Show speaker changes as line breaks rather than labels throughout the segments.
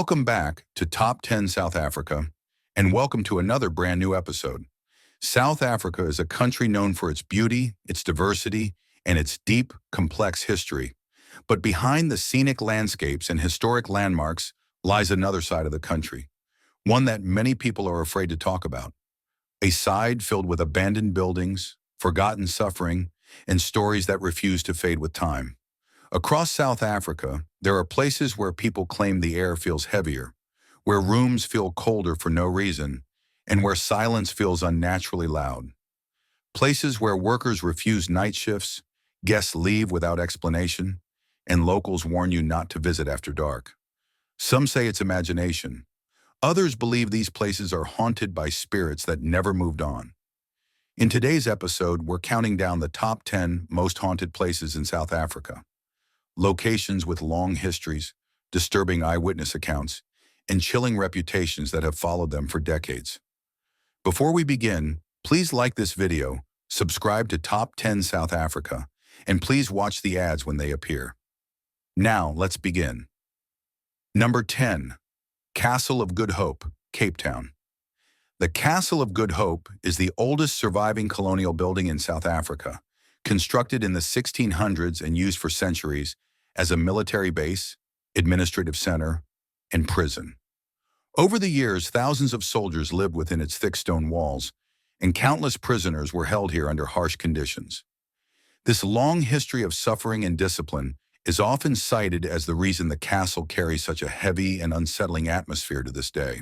Welcome back to Top 10 South Africa, and welcome to another brand new episode. South Africa is a country known for its beauty, its diversity, and its deep, complex history. But behind the scenic landscapes and historic landmarks lies another side of the country, one that many people are afraid to talk about. A side filled with abandoned buildings, forgotten suffering, and stories that refuse to fade with time. Across South Africa, there are places where people claim the air feels heavier, where rooms feel colder for no reason, and where silence feels unnaturally loud. Places where workers refuse night shifts, guests leave without explanation, and locals warn you not to visit after dark. Some say it's imagination. Others believe these places are haunted by spirits that never moved on. In today's episode, we're counting down the top 10 most haunted places in South Africa. Locations with long histories, disturbing eyewitness accounts, and chilling reputations that have followed them for decades. Before we begin, please like this video, subscribe to Top 10 South Africa, and please watch the ads when they appear. Now, let's begin. Number 10. Castle of Good Hope, Cape Town. The Castle of Good Hope is the oldest surviving colonial building in South Africa, constructed in the 1600s and used for centuries as a military base, administrative center, and prison. Over the years, thousands of soldiers lived within its thick stone walls, and countless prisoners were held here under harsh conditions. This long history of suffering and discipline is often cited as the reason the castle carries such a heavy and unsettling atmosphere to this day.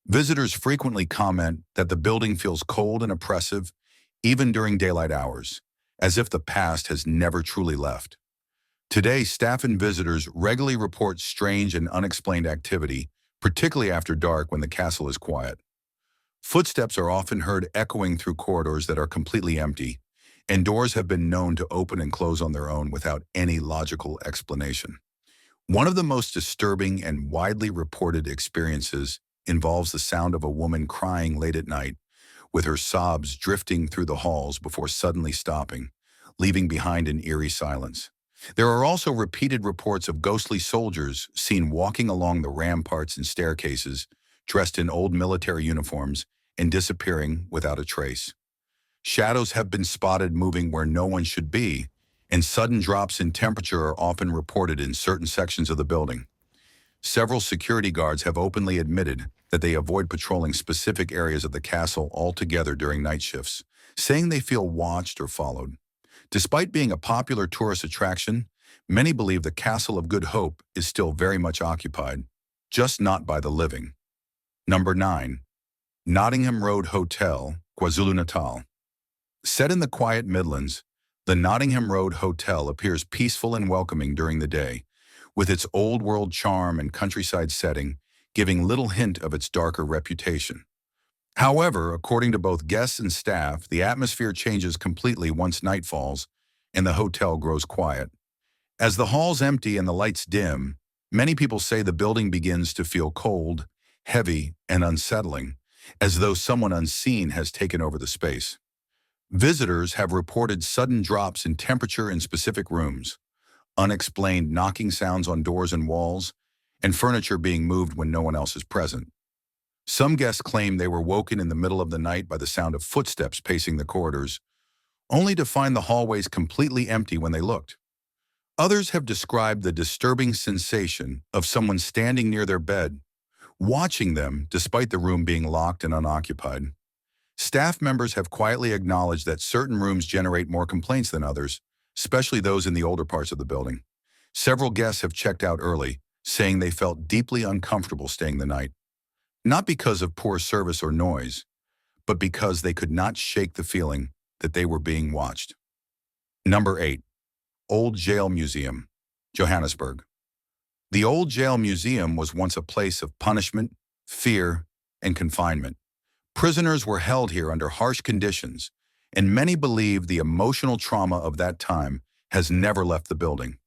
Visitors frequently comment that the building feels cold and oppressive, even during daylight hours, as if the past has never truly left. Today, staff and visitors regularly report strange and unexplained activity, particularly after dark when the castle is quiet. Footsteps are often heard echoing through corridors that are completely empty, and doors have been known to open and close on their own without any logical explanation. One of the most disturbing and widely reported experiences involves the sound of a woman crying late at night, with her sobs drifting through the halls before suddenly stopping, leaving behind an eerie silence. There are also repeated reports of ghostly soldiers seen walking along the ramparts and staircases, dressed in old military uniforms, and disappearing without a trace. Shadows have been spotted moving where no one should be, and sudden drops in temperature are often reported in certain sections of the building. Several security guards have openly admitted that they avoid patrolling specific areas of the castle altogether during night shifts, saying they feel watched or followed. Despite being a popular tourist attraction, many believe the Castle of Good Hope is still very much occupied, just not by the living. Number 9. Nottingham Road Hotel, KwaZulu-Natal. Set in the quiet Midlands, the Nottingham Road Hotel appears peaceful and welcoming during the day, with its old-world charm and countryside setting giving little hint of its darker reputation. However, according to both guests and staff, the atmosphere changes completely once night falls and the hotel grows quiet. As the halls empty and the lights dim, many people say the building begins to feel cold, heavy, and unsettling, as though someone unseen has taken over the space. Visitors have reported sudden drops in temperature in specific rooms, unexplained knocking sounds on doors and walls, and furniture being moved when no one else is present. Some guests claim they were woken in the middle of the night by the sound of footsteps pacing the corridors, only to find the hallways completely empty when they looked. Others have described the disturbing sensation of someone standing near their bed, watching them despite the room being locked and unoccupied. Staff members have quietly acknowledged that certain rooms generate more complaints than others, especially those in the older parts of the building. Several guests have checked out early, saying they felt deeply uncomfortable staying the night. Not because of poor service or noise, but because they could not shake the feeling that they were being watched. Number 8. Old Jail Museum, Johannesburg. The Old Jail Museum was once a place of punishment, fear, and confinement. Prisoners were held here under harsh conditions, and many believe the emotional trauma of that time has never left the building.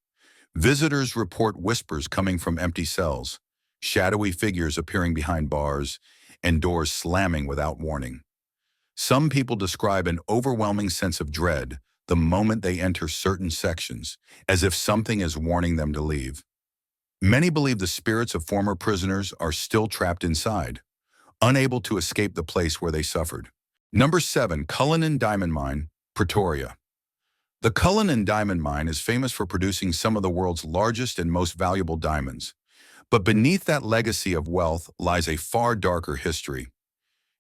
Visitors report whispers coming from empty cells, shadowy figures appearing behind bars, and doors slamming without warning. Some people describe an overwhelming sense of dread the moment they enter certain sections, as if something is warning them to leave. Many believe the spirits of former prisoners are still trapped inside, unable to escape the place where they suffered. Number 7. Cullinan Diamond Mine, Pretoria. The Cullinan Diamond Mine is famous for producing some of the world's largest and most valuable diamonds. But beneath that legacy of wealth lies a far darker history.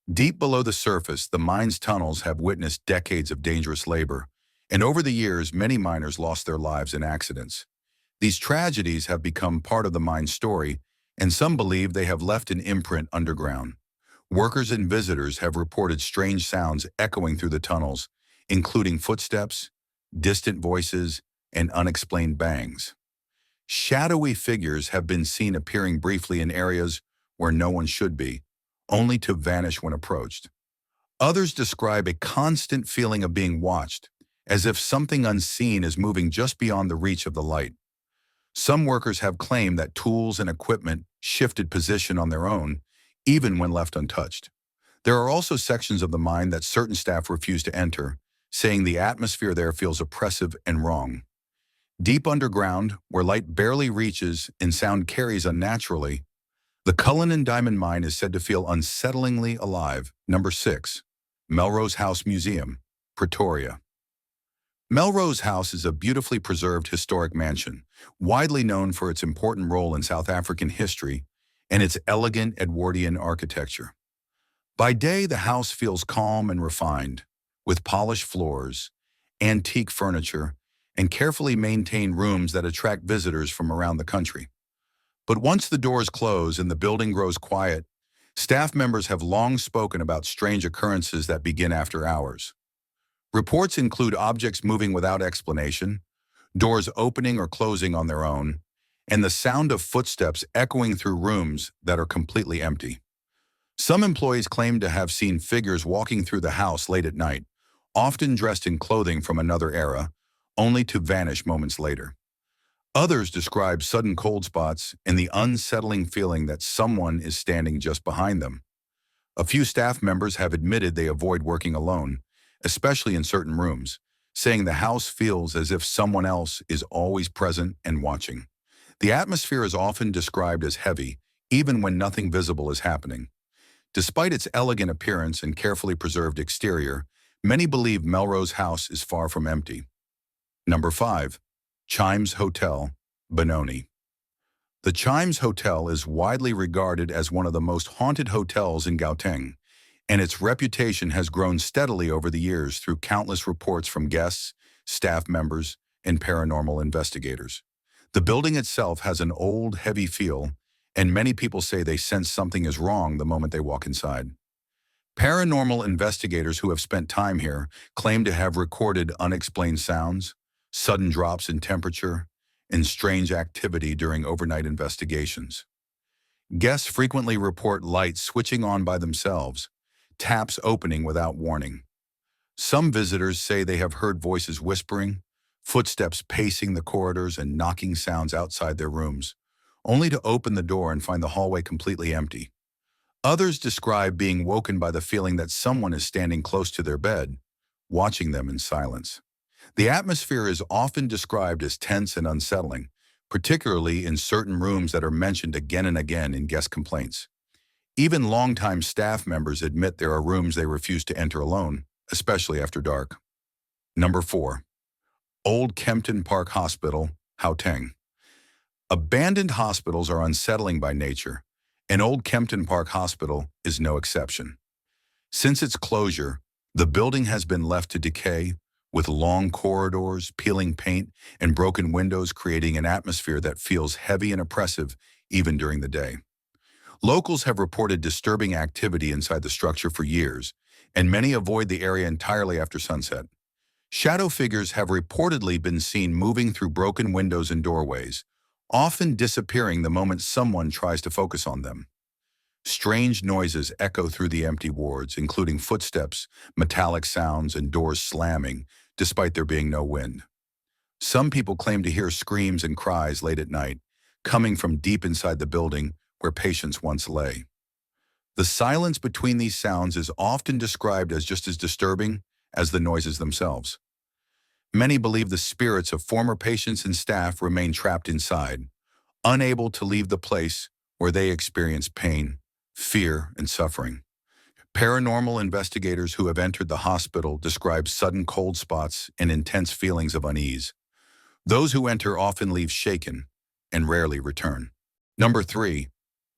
Deep below the surface, the mine's tunnels have witnessed decades of dangerous labor, and over the years, many miners lost their lives in accidents. These tragedies have become part of the mine's story, and some believe they have left an imprint underground. Workers and visitors have reported strange sounds echoing through the tunnels, including footsteps, distant voices, and unexplained bangs. Shadowy figures have been seen appearing briefly in areas where no one should be, only to vanish when approached. Others describe a constant feeling of being watched, as if something unseen is moving just beyond the reach of the light. Some workers have claimed that tools and equipment shifted position on their own, even when left untouched. There are also sections of the mine that certain staff refuse to enter, saying the atmosphere there feels oppressive and wrong. Deep underground, where light barely reaches and sound carries unnaturally, the Cullinan Diamond Mine is said to feel unsettlingly alive. Number 6. Melrose House Museum, Pretoria. Melrose House is a beautifully preserved historic mansion, widely known for its important role in South African history and its elegant Edwardian architecture. By day, the house feels calm and refined, with polished floors, antique furniture, and carefully maintained rooms that attract visitors from around the country. But once the doors close and the building grows quiet, staff members have long spoken about strange occurrences that begin after hours. Reports include objects moving without explanation, doors opening or closing on their own, and the sound of footsteps echoing through rooms that are completely empty. Some employees claim to have seen figures walking through the house late at night, often dressed in clothing from another era, only to vanish moments later. Others describe sudden cold spots and the unsettling feeling that someone is standing just behind them. A few staff members have admitted they avoid working alone, especially in certain rooms, saying the house feels as if someone else is always present and watching. The atmosphere is often described as heavy, even when nothing visible is happening. Despite its elegant appearance and carefully preserved exterior, many believe Melrose House is far from empty. Number 5. Chimes Hotel, Benoni. The Chimes Hotel is widely regarded as one of the most haunted hotels in Gauteng, and its reputation has grown steadily over the years through countless reports from guests, staff members, and paranormal investigators. The building itself has an old, heavy feel, and many people say they sense something is wrong the moment they walk inside. Paranormal investigators who have spent time here claim to have recorded unexplained sounds, sudden drops in temperature, and strange activity during overnight investigations. Guests frequently report lights switching on by themselves, taps opening without warning. Some visitors say they have heard voices whispering, footsteps pacing the corridors, and knocking sounds outside their rooms, only to open the door and find the hallway completely empty. Others describe being woken by the feeling that someone is standing close to their bed, watching them in silence. The atmosphere is often described as tense and unsettling, particularly in certain rooms that are mentioned again and again in guest complaints. Even longtime staff members admit there are rooms they refuse to enter alone, especially after dark. Number 4. Old Kempton Park Hospital, Gauteng. Abandoned hospitals are unsettling by nature, and Old Kempton Park Hospital is no exception. Since its closure, the building has been left to decay, with long corridors, peeling paint, and broken windows creating an atmosphere that feels heavy and oppressive even during the day. Locals have reported disturbing activity inside the structure for years, and many avoid the area entirely after sunset. Shadow figures have reportedly been seen moving through broken windows and doorways, often disappearing the moment someone tries to focus on them. Strange noises echo through the empty wards, including footsteps, metallic sounds, and doors slamming, despite there being no wind. Some people claim to hear screams and cries late at night, coming from deep inside the building where patients once lay. The silence between these sounds is often described as just as disturbing as the noises themselves. Many believe the spirits of former patients and staff remain trapped inside, unable to leave the place where they experience pain, fear, and suffering. Paranormal investigators who have entered the hospital describe sudden cold spots and intense feelings of unease. Those who enter often leave shaken and rarely return. Number 3.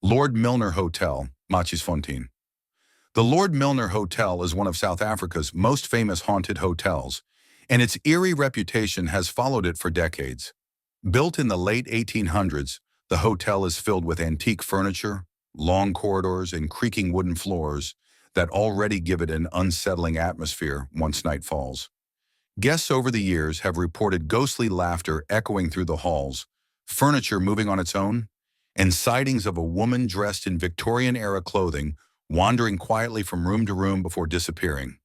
Lord Milner Hotel, Fontaine. The Lord Milner Hotel is one of South Africa's most famous haunted hotels, and its eerie reputation has followed it for decades. Built in the late 1800s, the hotel is filled with antique furniture, long corridors, and creaking wooden floors that already give it an unsettling atmosphere once night falls. Guests over the years have reported ghostly laughter echoing through the halls, furniture moving on its own, and sightings of a woman dressed in Victorian-era clothing wandering quietly from room to room before disappearing.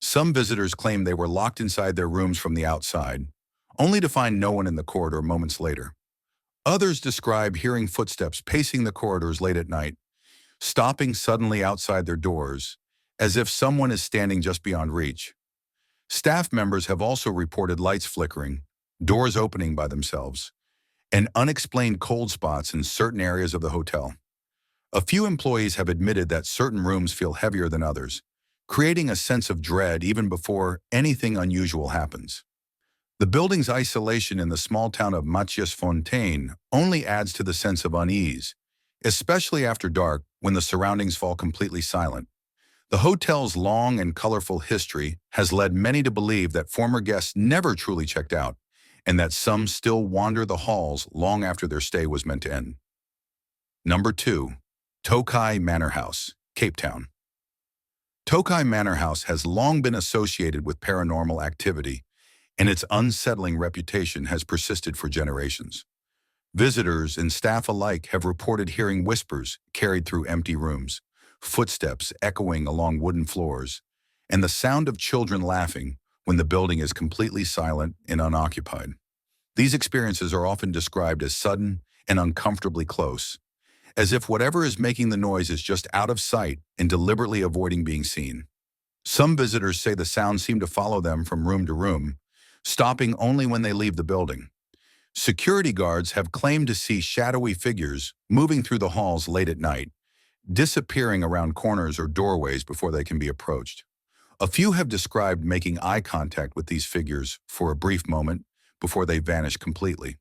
Some visitors claim they were locked inside their rooms from the outside, only to find no one in the corridor moments later. Others describe hearing footsteps pacing the corridors late at night, stopping suddenly outside their doors, as if someone is standing just beyond reach. Staff members have also reported lights flickering, doors opening by themselves, and unexplained cold spots in certain areas of the hotel. A few employees have admitted that certain rooms feel heavier than others, creating a sense of dread even before anything unusual happens. The building's isolation in the small town of Fontaine only adds to the sense of unease, especially after dark when the surroundings fall completely silent. The hotel's long and colorful history has led many to believe that former guests never truly checked out, and that some still wander the halls long after their stay was meant to end. Number 2. Tokai Manor House, Cape Town. Tokai Manor House has long been associated with paranormal activity, and its unsettling reputation has persisted for generations. Visitors and staff alike have reported hearing whispers carried through empty rooms, footsteps echoing along wooden floors, and the sound of children laughing when the building is completely silent and unoccupied. These experiences are often described as sudden and uncomfortably close, as if whatever is making the noise is just out of sight and deliberately avoiding being seen. Some visitors say the sounds seem to follow them from room to room, stopping only when they leave the building. Security guards have claimed to see shadowy figures moving through the halls late at night, disappearing around corners or doorways before they can be approached. A few have described making eye contact with these figures for a brief moment before they vanish completely.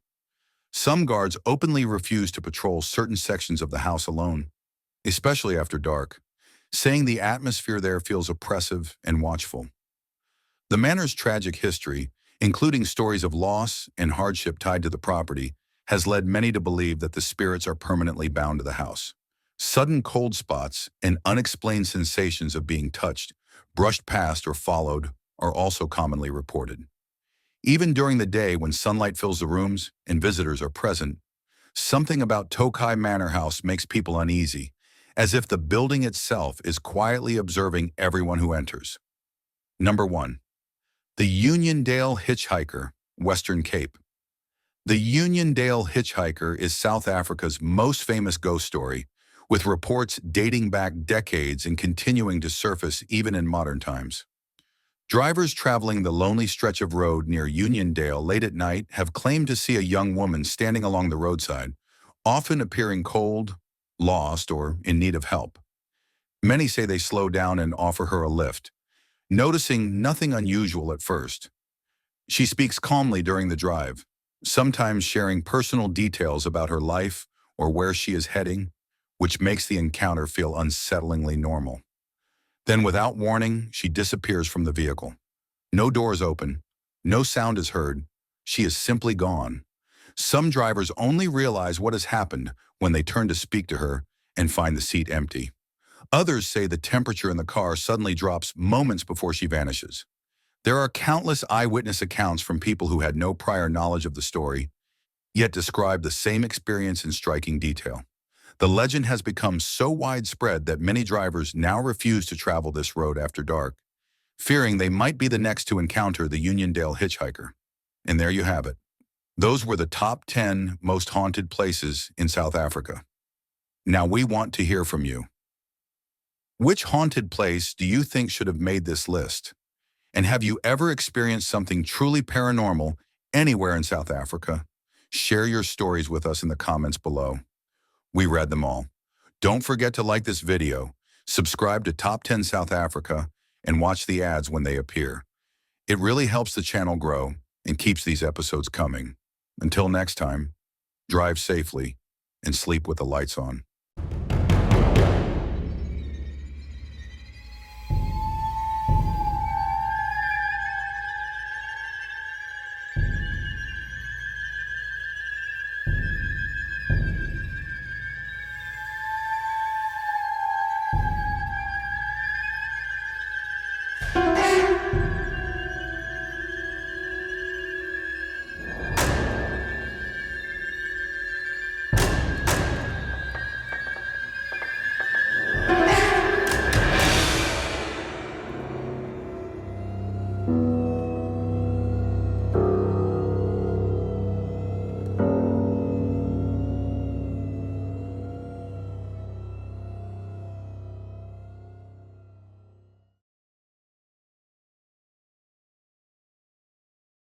Some guards openly refuse to patrol certain sections of the house alone, especially after dark, saying the atmosphere there feels oppressive and watchful. The manor's tragic history, including stories of loss and hardship tied to the property, has led many to believe that the spirits are permanently bound to the house. Sudden cold spots and unexplained sensations of being touched, brushed past, or followed are also commonly reported. Even during the day when sunlight fills the rooms and visitors are present, something about Tokai Manor House makes people uneasy, as if the building itself is quietly observing everyone who enters. Number 1. The Uniondale Hitchhiker, Western Cape. The Uniondale Hitchhiker is South Africa's most famous ghost story, with reports dating back decades and continuing to surface even in modern times. Drivers traveling the lonely stretch of road near Uniondale late at night have claimed to see a young woman standing along the roadside, often appearing cold, lost, or in need of help. Many say they slow down and offer her a lift, noticing nothing unusual at first. She speaks calmly during the drive, sometimes sharing personal details about her life or where she is heading, which makes the encounter feel unsettlingly normal. Then, without warning, she disappears from the vehicle. No doors open, no sound is heard, she is simply gone. Some drivers only realize what has happened when they turn to speak to her and find the seat empty. Others say the temperature in the car suddenly drops moments before she vanishes. There are countless eyewitness accounts from people who had no prior knowledge of the story, yet describe the same experience in striking detail. The legend has become so widespread that many drivers now refuse to travel this road after dark, fearing they might be the next to encounter the Uniondale Hitchhiker. And there you have it. Those were the top 10 most haunted places in South Africa. Now we want to hear from you. Which haunted place do you think should have made this list? And have you ever experienced something truly paranormal anywhere in South Africa? Share your stories with us in the comments below. We read them all. Don't forget to like this video, subscribe to Top 10 South Africa, and watch the ads when they appear. It really helps the channel grow and keeps these episodes coming. Until next time, drive safely and sleep with the lights on.